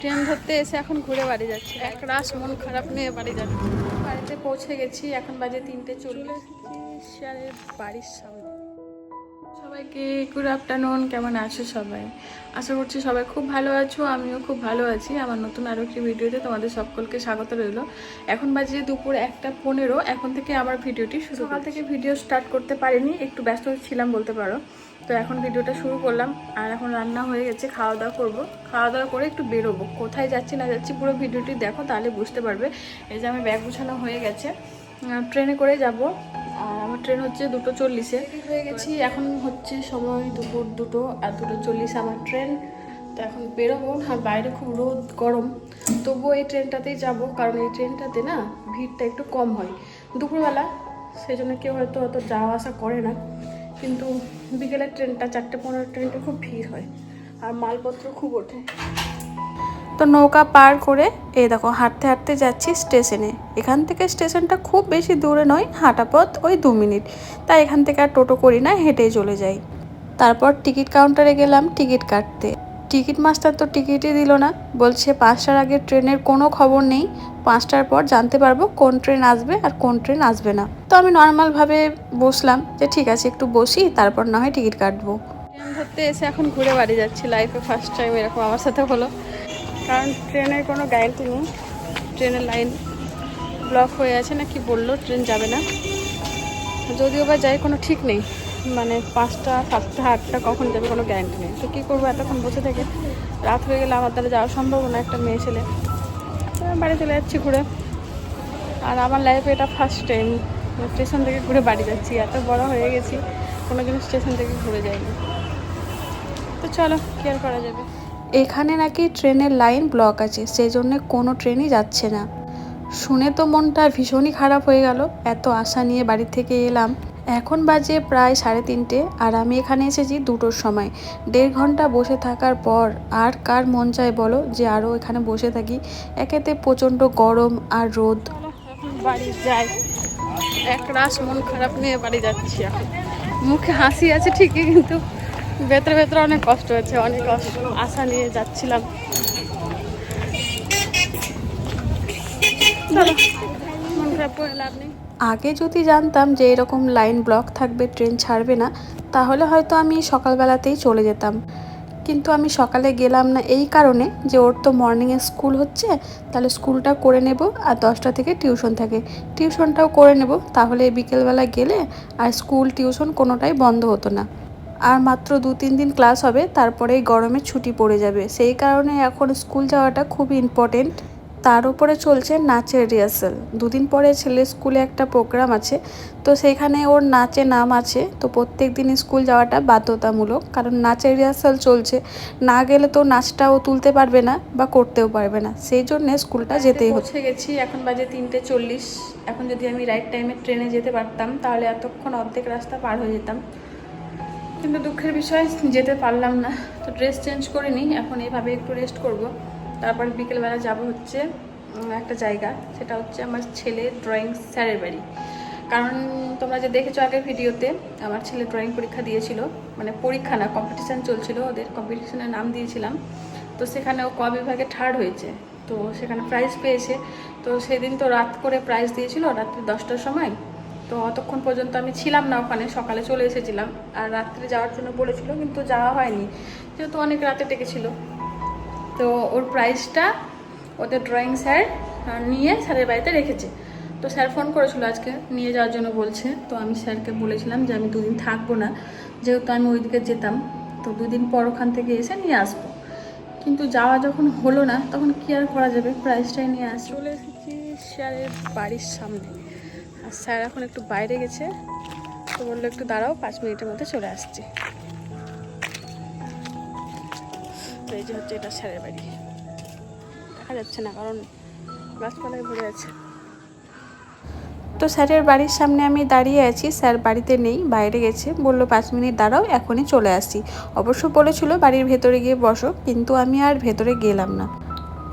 Train ধরতে এসে এখন ঘুরে বাড়ি যাচ্ছি, এক রাশ মন খারাপ নিয়ে বাড়ি যাচ্ছি। বাড়িতে পৌঁছে গেছি, এখন বাজে 3:40। শেয়ারের বাড়ির সামনে। সবাইকে গুড আফটারনুন, কেমন আছো সবাই? আশা করছি সবাই খুব ভালো আছো, আমিও খুব ভালো আছি। আমার নতুন আরও একটি ভিডিওতে তোমাদের সকলকে স্বাগত রইল। এখন বাজে দুপুর 1:15, এখন থেকে আমার ভিডিওটি শুরু। সকাল থেকে ভিডিও স্টার্ট করতে পারিনি, একটু ব্যস্ত ছিলাম বলতে পারো। তো এখন ভিডিওটা শুরু করলাম, আর এখন রান্না হয়ে গেছে, খাওয়া দাওয়া করবো। খাওয়া দাওয়া করে একটু বেরোবো, কোথায় যাচ্ছি না যাচ্ছি পুরো ভিডিওটি দেখো, তাহলে বুঝতে পারবে। এই যে আমি ব্যাগ গুছানো হয়ে গেছে, ট্রেনে করে যাব। আর আমার ট্রেন হচ্ছে 2:40-এ হয়ে গেছি। এখন হচ্ছে সময় দুপুর 2 আর 2:40 আমার ট্রেন। তো এখন বেরোবো, আর বাইরে খুব রোদ গরম, তবুও এই ট্রেনটাতেই যাব, কারণ এই ট্রেনটাতে না ভিড়টা একটু কম হয় দুপুরবেলা, সেই জন্য কেউ হয়তো অত যাওয়া আসা করে না। কিন্তু বিকেলের ট্রেনটা 4:15 ট্রেনটা খুব ভিড় হয়, আর মালপত্র খুব ওঠে। তো নৌকা পার করে এই দেখো হাঁটতে হাঁটতে যাচ্ছি স্টেশনে। এখান থেকে স্টেশনটা খুব বেশি দূরে নয়, হাঁটা পথ ওই 2 মিনিট। তাই এখান থেকে আর টোটো করি না, হেঁটেই চলে যাই। তারপর টিকিট কাউন্টারে গেলাম টিকিট কাটতে। টিকিট মাস্টার তো টিকিটই দিল না, বলছে 5টার আগে ট্রেনের কোনো খবর নেই, 5টার পর জানতে পারবো কোন ট্রেন আসবে আর কোন ট্রেন আসবে না। তো আমি নর্মালভাবে বসলাম যে ঠিক আছে একটু বসি, তারপর না হয় টিকিট কাটবো। ট্রেন ধরতে এসে এখন ঘুরে বাড়ি যাচ্ছি, লাইফে ফার্স্ট টাইম এরকম আমার সাথে হলো। কারণ ট্রেনের কোনো গ্যারান্টি নেই, ট্রেনের লাইন ব্লক হয়ে আছে না কি বললো, ট্রেন যাবে না। যদিও বা যাই কোনো ঠিক নেই, মানে 5টা 7টা 8টা কখন যাবে কোনো গ্যারান্টি নেই। তো কী করবো, এতক্ষণ বসে থেকে রাত হয়ে গেলে আমার দ্বারা যাওয়া সম্ভব না, একটা মেয়ে ছেলে। তো আমি বাড়ি চলে যাচ্ছি ঘুরে। আর আমার লাইফে এটা ফার্স্ট টাইম স্টেশন থেকে ঘুরে বাড়ি যাচ্ছি। এত বড় হয়ে গেছি, কোনো দিন স্টেশন থেকে ঘুরে যাইনি। তো চলো, কি আর করা যাবে। এখানে নাকি ট্রেনের লাইন ব্লক আছে, সেই জন্য কোনো ট্রেনই যাচ্ছে না। শুনে তো মনটা ভীষণই খারাপ হয়ে গেল, এত আশা নিয়ে বাড়ি থেকে এলাম। এখন বাজে প্রায় 3:30, আর আমি এখানে এসেছি 2টোর সময়। 1.5 ঘন্টা বসে থাকার পর আর কার মন চায় বলো যে আরও এখানে বসে থাকি। একেতে প্রচণ্ড গরম আর রোদ। এখন বাড়ি যাই, এক রাশ মন খারাপ নিয়ে বাড়ি যাচ্ছি। এখন মুখে হাসি আছে ঠিকই, কিন্তু ভেতরে ভেতরে অনেক কষ্ট হচ্ছে, অনেক আশা নিয়ে যাচ্ছিলাম। মন খারাপ করে লাভ নেই। আগে যদি জানতাম যে এরকম লাইন ব্লক থাকবে, ট্রেন ছাড়বে না, তাহলে হয়তো আমি সকালবেলাতেই চলে যেতাম। কিন্তু আমি সকালে গেলাম না এই কারণে যে ওর তো মর্নিংয়ে স্কুল হচ্ছে, তাহলে স্কুলটা করে নেব, আর 10টা থেকে টিউশন থাকে, টিউশনটাও করে নেব, তাহলে বিকেলবেলা গেলে আর স্কুল টিউশন কোনোটাই বন্ধ হতো না। আর মাত্র 2-3 দিন ক্লাস হবে, তারপরে গরমে ছুটি পড়ে যাবে, সেই কারণে এখন স্কুল যাওয়াটা খুবই ইম্পর্টেন্ট। তার উপরে চলছে নাচের রিহার্সাল। 2 দিন পরে ছেলের স্কুলে একটা প্রোগ্রাম আছে, তো সেখানে ওর নাচে নাম আছে। তো প্রত্যেক দিন স্কুল যাওয়াটা বাধ্যতামূলক, কারণ নাচের রিহার্সাল চলছে, না গেলে তো নাচটাও তুলতে পারবে না বা করতেও পারবে না, সেই জন্য স্কুলটা যেতেই হচ্ছে। গেছি, এখন বাজে 3:40। এখন যদি আমি রাইট টাইমে ট্রেনে যেতে পারতাম, তাহলে এতক্ষণ অর্ধেক রাস্তা পার হয়ে যেতাম। কিন্তু দুঃখের বিষয় যেতে পারলাম না। তো ড্রেস চেঞ্জ করে নিই, এখন এইভাবে একটু রেস্ট করব। তারপর বিকেলবেলা যাব হচ্ছে একটা জায়গা, সেটা হচ্ছে আমার ছেলের ড্রয়িং স্যারের বাড়ি। কারণ তোমরা যে দেখেছো আগের ভিডিওতে, আমার ছেলে ড্রয়িং পরীক্ষা দিয়েছিল, মানে পরীক্ষা না, কম্পিটিশান চলছিল, ওদের কম্পিটিশানের নাম দিয়েছিলাম। তো সেখানে ও ক বিভাগে 3rd হয়েছে, তো সেখানে প্রাইজ পেয়েছে। তো সেদিন তো রাত করে প্রাইজ দিয়েছিল, রাত্রি 10টার সময়। তো অতক্ষণ পর্যন্ত আমি ছিলাম না ওখানে, সকালে চলে এসেছিলাম। আর রাত্রে যাওয়ার জন্য বলেছিল, কিন্তু যাওয়া হয়নি, যেহেতু অনেক রাতে ডেকেছিল। তো ওর প্রাইজটা ওদের ড্রয়িং স্যার নিয়ে স্যারের বাড়িতে রেখেছে। তো স্যার ফোন করেছিল আজকে নিয়ে যাওয়ার জন্য বলছে। তো আমি স্যারকে বলেছিলাম যে আমি 2 দিন থাকবো না, যেহেতু আমি ওইদিকে যেতাম, তো 2 দিন পর ওখান থেকে এসে নিয়ে আসবো। কিন্তু যাওয়া যখন হলো না, তখন কি আর করা যাবে, প্রাইজটাই নিয়ে আসি। চলে এসেছি স্যারের বাড়ির সামনে, আর স্যার এখন একটু বাইরে গেছে, তো বললো একটু দাঁড়াও, 5 মিনিটের মধ্যে চলে আসছি। তো এই যে হচ্ছে এটা স্যারের বাড়ি, দেখা যাচ্ছে না কারণ গাছপালায় ভরে আছে। তো স্যারের বাড়ির সামনে আমি দাঁড়িয়ে আছি, স্যার বাড়িতে নেই, বাইরে গেছে, বললো 5 মিনিট দাঁড়াও, এখনই চলে আসি। অবশ্য বলেছিল বাড়ির ভেতরে গিয়ে বসো, কিন্তু আমি আর ভেতরে গেলাম না।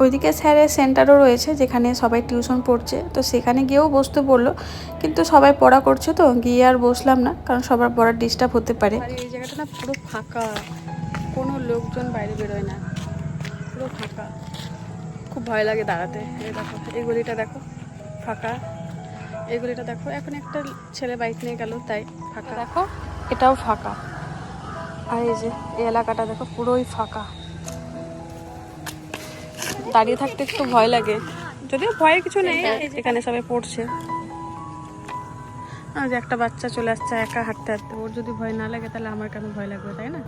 ওইদিকে স্যারের সেন্টারও রয়েছে, যেখানে সবাই টিউশন পড়ছে, তো সেখানে গিয়েও বসতে বললো, কিন্তু সবাই পড়া করছে, তো গিয়ে আর বসলাম না, কারণ সবার পড়ার ডিস্টার্ব হতে পারে। আর এই জায়গাটা না পুরো ফাঁকা, কোনো লোকজন বাইরে বেরোয় না, পুরো ফাঁকা। খুব ভয় লাগে দাঁড়াতে। এই দেখো এই গলিটা দেখো ফাঁকা, এই গলিটা দেখো এখন একটা ছেলে বাইক নিয়ে গেল তাই ফাঁকা, দেখো এটাও ফাঁকা। আর এই যে এই এলাকাটা দেখো পুরোই ফাঁকা, দাঁড়িয়ে থাকতে একটু ভয় লাগে, যদিও ভয়ের কিছু নেই, এখানে সবাই পড়ছে। যে একটা বাচ্চা চলে আসছে একা হাঁটতে হাঁটতে, ওর যদি ভয় না লাগে তাহলে আমার কেন ভয় লাগবে, তাই না?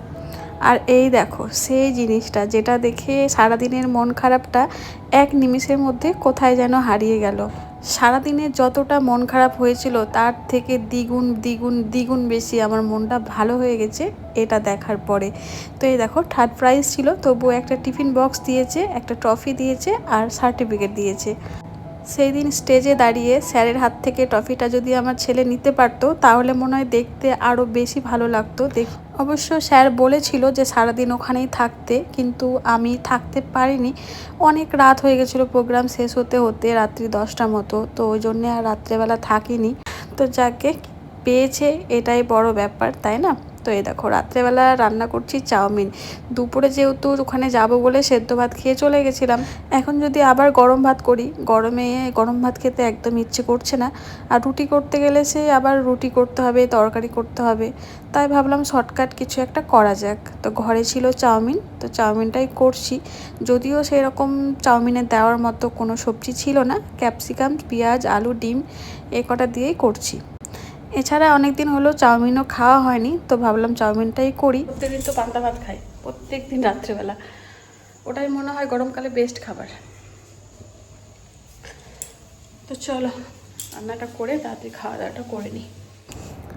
আর এই দেখো সেই জিনিসটা যেটা দেখে সারাদিনের মন খারাপটা এক নিমিষের মধ্যে কোথায় যেন হারিয়ে গেল। সারাদিনে যতটা মন খারাপ হয়েছিল তার থেকে দ্বিগুণ দ্বিগুণ দ্বিগুণ বেশি আমার মনটা ভালো হয়ে গেছে এটা দেখার পরে। তো এই দেখো থার্ড প্রাইজ ছিল, তবুও একটা টিফিন বক্স দিয়েছে, একটা ট্রফি দিয়েছে আর সার্টিফিকেট দিয়েছে। সেই দিন স্টেজে দাঁড়িয়ে স্যারের হাত থেকে ট্রফিটা যদি আমার ছেলে নিতে পারতো তাহলে মনে হয় দেখতে আরও বেশি ভালো লাগতো। অবশ্য স্যার বলেছিল যে সারাদিন ওখানেই থাকতে, কিন্তু আমি থাকতে পারিনি, অনেক রাত হয়ে গেছিলো প্রোগ্রাম শেষ হতে হতে রাত্রি 10টার মতো, তো ওই জন্যে আর রাত্রেবেলা থাকিনি। তো যাকে পেয়েছে এটাই বড় ব্যাপার, তাই না? তো এই দেখো রাত্রেবেলা রান্না করছি চাউমিন, দুপুরে যেহেতু ওখানে যাব বলে সেদ্ধ ভাত খেয়ে চলে গেছিলাম, এখন যদি আবার গরম ভাত করি, গরমে গরম ভাত খেতে একদম ইচ্ছে করছে না, আর রুটি করতে গেলে সে আবার রুটি করতে হবে, তরকারি করতে হবে, তাই ভাবলাম শর্টকাট কিছু একটা করা যাক। তো ঘরে ছিল চাউমিন, তো চাউমিনটাই করছি, যদিও সেরকম চাউমিনে দেওয়ার মতো কোনো সবজি ছিল না, ক্যাপসিকাম পেঁয়াজ আলু ডিম এ কটা দিয়েই করছি। এছাড়া অনেক দিন হলো চাউমিনও খাওয়া হয়নি, তো ভাবলাম চাউমিনটাই করি। প্রত্যেকদিন তো পান্তা ভাত খাই, প্রত্যেক দিন রাত্রেবেলা, ওটাই মনে হয় গরমকালে বেস্ট খাবার। তো চলো রান্নাটা করে তাড়াতাড়ি খাওয়া দাওয়াটা করে নিই।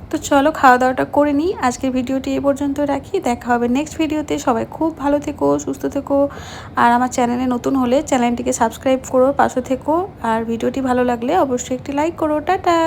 তো চলো খাওয়া দাওয়াটা করে নিই, আজকের ভিডিওটি এই পর্যন্ত রাখি, দেখা হবে নেক্সট ভিডিওতে। সবাই খুব ভালো থেকো, সুস্থ থেকো, আর আমার চ্যানেলে নতুন হলে চ্যানেলটিকে সাবস্ক্রাইব করো, পাশে থেকো, আর ভিডিওটি ভালো লাগলে অবশ্যই একটি লাইক করো। টাটা।